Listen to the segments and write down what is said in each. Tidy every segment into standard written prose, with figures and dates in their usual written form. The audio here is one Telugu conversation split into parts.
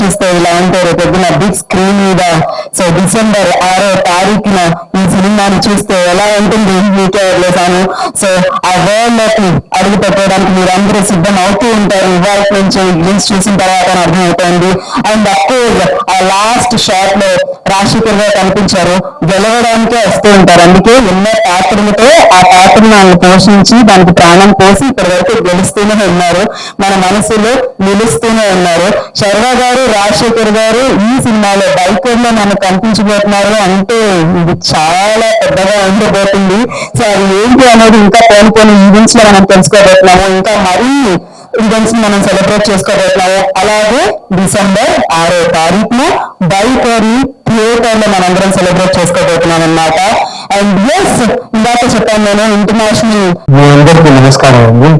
చూస్తే ఇలా ఉంటే రేపొద్దున బిగ్ స్క్రీన్ మీద సో December 6వ తారీఖున ఈ సినిమాని చూస్తే ఎలా ఉంటుంది మీకే వదిలేసాను. సో ఆ వరల్డ్ లోకి అడుగు పెట్టడానికి మీరందరూ సిద్ధం అవుతూ ఉంటారు. ఇవాళ నుంచి గ్లిమ్స్ చూసిన తర్వాత అర్థమవుతుంది. అండ్ అఫ్కోర్స్ ఆ లాస్ట్ షాట్ లో రాజశేఖర్ గారు కనిపించారు, గెలవడానికే వస్తూ ఉంటారు. అందుకే ఎన్నో పాత్రలతో ఆ పాత్రను వాళ్ళు పోషించి దానికి ప్రాణం పోసి ఇప్పటి వరకు గెలుస్తూనే ఉన్నారు, మన మనసులో నిలుస్తూనే ఉన్నారు. శర్వా గారు, రాజశేఖర్ గారు ఈ సినిమాలో బైకర్ లో మనకు కనిపించబోతున్నారు అంటే ఇది చాలా పెద్దగా ఉండబోతుంది. సో అది ఏంటి అనేది ఇంకా పోని ఈవెంట్స్ లో మనం తెలుసుకోబోతున్నాము, ఇంకా మరిన్ని ఈవెంట్స్ మనం సెలబ్రేట్ చేసుకోబోతున్నాము. అలాగే December 6వ తారీఖున బైకర్ ని థియేటర్ లో మనందరం సెలబ్రేట్ చేసుకోబోతున్నాం అన్నమాట. అండ్ ఎస్, ఇందాక చెప్పాను నేను ఇంటర్నేషనల్. మీ అందరికీ నమస్కారం అండి.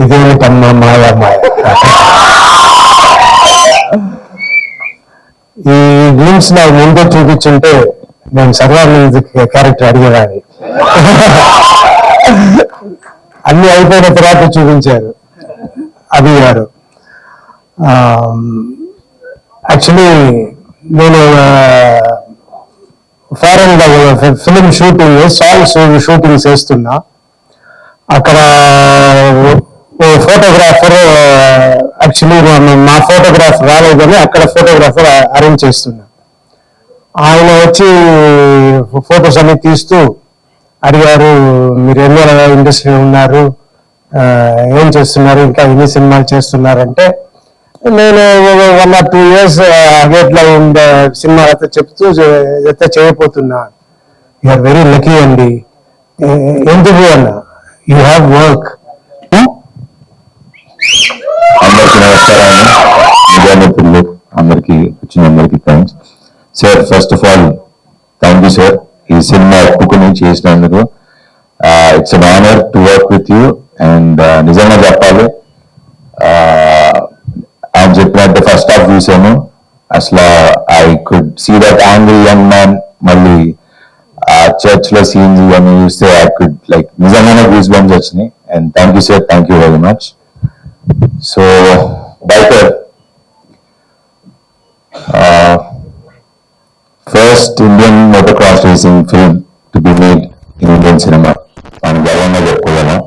ఇదేమిటమ్మా మాయా మాయ. ఈ గ్లిమ్స్ నాకు ముందే చూపించుంటే నేను సర్వానంద్ క్యారెక్టర్ అడిగేదాన్ని. అన్ని అయిపోయిన తర్వాత చూపించారు అభి గారు. యాక్చువల్లీ నేను foreign film shooting, songs shooting చేస్తున్నా. అక్కడ ఫోటోగ్రాఫర్ యాక్చువల్లీ మా ఫోటోగ్రాఫర్ రాలేదని అక్కడ ఫోటోగ్రాఫర్ అరేంజ్ చేస్తున్నా. ఆయన వచ్చి ఫొటోస్ అన్ని తీస్తూ అడిగారు, మీరు ఎన్నో ఇండస్ట్రీలో ఉన్నారు, ఏం చేస్తున్నారు, ఇంకా ఎన్ని సినిమాలు చేస్తున్నారంటే నేను 1 or 2 years గేట్లో సినిమా అయితే చెప్తూ అయితే చేయబోతున్నా. యూఆర్ వెరీ లక్కీ అండి. ఎందుకు అన్న, యూ హ్యావ్ వర్క్. అందరికీ నమస్కారం, మీడియా మిత్రులు అందరికీ వచ్చినందరికీ thanks sir. First of all thank you sir, ఈ సినిమా ఒప్పుకుని చేసినందుకు. It's an honour to work with you. And నిజంగా చెప్పాలి, ఆయన చెప్పినట్టు ఫస్ట్ హాఫ్ చూసాను, అసలు I could see that angry young man. మళ్ళీ ఆ చర్చ్ లో సీన్స్ ఇవన్నీ చూస్తే ఐ కుడ్ లైక్ నిజంగానే గూస్ బంప్స్ వచ్చినాయి. And thank you sir, thank you very much. So biker first Indian motocross racing film to be made in Indian cinema మనం గర్వంగా చెప్పుకోగలం.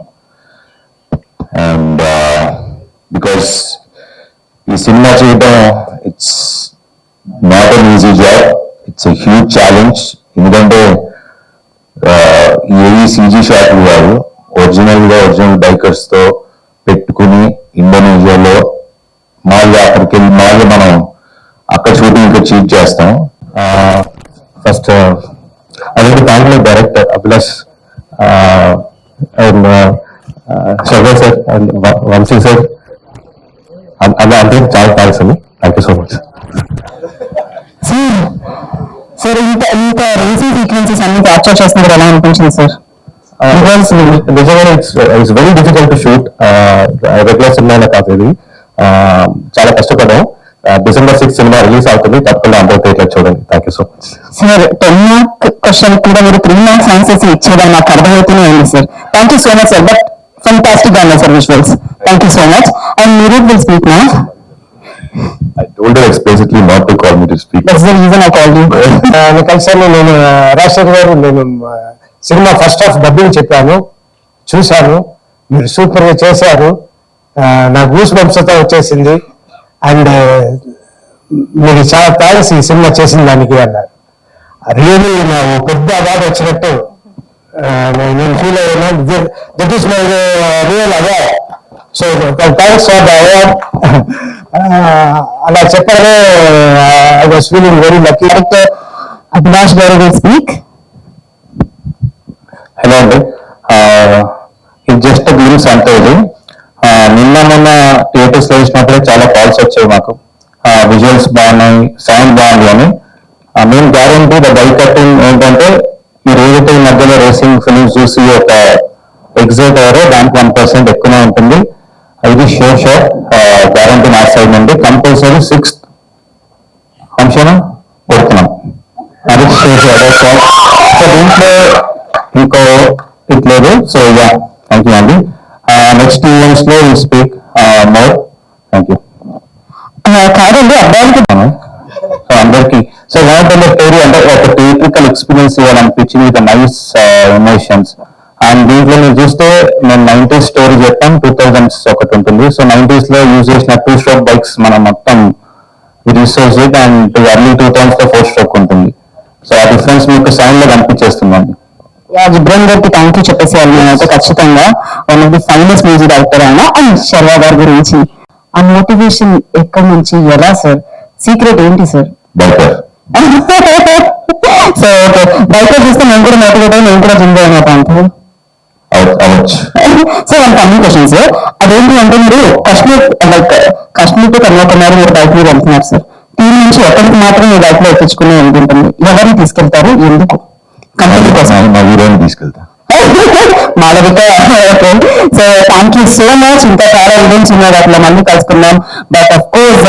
అండ్ బికాస్ ఈ సినిమా చేయడం it's not an easy job, it's a huge challenge. ఎందుకంటే ఏవి సీజీ షాట్లు కాదు, ఒరిజినల్ బైకర్స్ తో పెట్టుకుని ఇండోనేషియాలో మాల్గా అక్కడికి వెళ్ళి మాల్గా మనం అక్కడ షూటింగ్ ఇక్కడ షూట్ చేస్తాం. ఫస్ట్ అలాంటి దాంట్లో director Abhilash and Sharwa sir and Vamsi sir అలా అంటే చాలా థ్యాంక్స్ అండి. Thank you so much sir. ఇంత రేసింగ్ సీక్వెన్సెస్ అన్ని క్యాప్చర్ చేస్తున్నారు, ఎలా అనిపించింది సార్? నిజంగానే it's very difficult to shoot. Regular cinema కాదు ఇది, చాలా కష్టపడ్డాం. December 6th సినిమా రిలీజ్ అవుతుంది, తప్పకుండా అందరూ థియేటర్ చూడండి. Thank you so much sir. 10 mark question కూడా మీరు 3 మార్క్స్ ఆన్సర్స్ ఇచ్చేదని నాకు అర్థమవుతూనే ఉంది sir. Thank you so much sir. But fantastic గా ఉన్నాయి sir visuals. Thank you so much. And మీరు will speak now. I told her explicitly not to call me to speak. That's the reason I called you. కలిసాను నేను రాజశేఖర్ గారు. నేను సినిమా ఫస్ట్ హాఫ్ డబ్బింగ్ చెప్పాను, చూశాను, మీరు సూపర్ గా చేశారు, నా గూస్ బంప్స్ తో వచ్చేసింది. అండ్ మీరు చాలా థ్యాంక్స్ ఈ సినిమా చేసిన దానికి అన్నారు. రియలీ నాకు పెద్ద అవార్డు వచ్చినట్టు నేను ఫీల్ అయ్యాను. That is my real award. So thanks for the award. అలా చెప్పారే, I was feeling very lucky. Abhilash garu will speak. Hello అండి, ఇది జస్ట్ గ్లిమ్స్ అంటే ఇది నిన్న మొన్న థియేటర్స్ లో వేసినప్పుడే చాలా కాల్స్ వచ్చాయి మాకు, విజువల్స్ బాగున్నాయి, సౌండ్ బాగుంది అని. మేము గ్యారంటీ ద బైక్ కట్టింగ్ ఏంటంటే మీరు ఏదైతే ఈ మధ్యలో రేసింగ్ ఫిలిమ్స్ చూసి ఒక ఎగ్జైట్ అయ్యారో దానికి 1% ఎక్కువనే ఉంటుంది. ఇది షూర్ గ్యారంటీ నా సైడ్ నుండి. కంపల్సరీ 6th ఫంక్షన్ కొడుతున్నాం, అది షూర్. సో దీంట్లో ఇంకో ఇట్ లేదు. సో యా, థ్యాంక్ యూ అండి. నెక్స్ట్ ఈవెంట్స్ లో will speak more. Thank you. అబ్బాయిలకి సో అందరికి సో ఇలాంటి స్టోరీ అంటే ఒక థియేట్రికల్ ఎక్స్పీరియన్స్ ఇవ్వాలనిపించింది విత్ నైస్ ఎమోషన్స్. అండ్ దీంట్లో మీరు చూస్తే నేను 90s స్టోరీ చెప్పాను, 2000s ఒకటి ఉంటుంది. సో 90s లో యూజ్ చేసిన 2 స్ట్రోక్ బైక్స్ మనం మొత్తం రీసోర్స్ అండ్ ఎర్లీ 2000s లో 4 స్ట్రోక్ ఉంటుంది. సో ఆ డిఫరెన్స్ మీకు సౌండ్ లో కనిపించేస్తుందండి. జిబ్రాన్ గారికి థ్యాంక్ యూ చెప్పేసేయాలి నేనైతే ఖచ్చితంగా. One of the finest music director ఆయన. అండ్ శర్వా గారి గురించి ఆ మోటివేషన్ ఎక్కడి నుంచి, ఎలా సార్, సీక్రెట్ ఏంటి sir? Biker so okay, biker చూస్తే నేను కూడా మోటివేట్ అయ్యి నేను కూడా జిమ్ జాయిన్ అవుతాను. అవ్వచ్చు. So one funny question sir, అదేంటి అంటే మీరు కాశ్మీర్ టు కన్యాకుమారి మీరు బైక్ మీద వెళ్తున్నారు సార్. దీని నుంచి ఎక్కడికి మాత్రం మీ బైక్ లో ఎక్కించుకుని ఉంటుంది, ఎవరిని తీసుకెళ్తారు, ఎందుకు? కంపెనీ కోసం మా హీరోని తీసుకెళ్తా. Malavika. Okay, so thank you so much. ఇంకా చాలా ఈవెంట్స్ ఉన్నాయి, అట్లా మళ్ళీ కలుసుకుందాం. But of course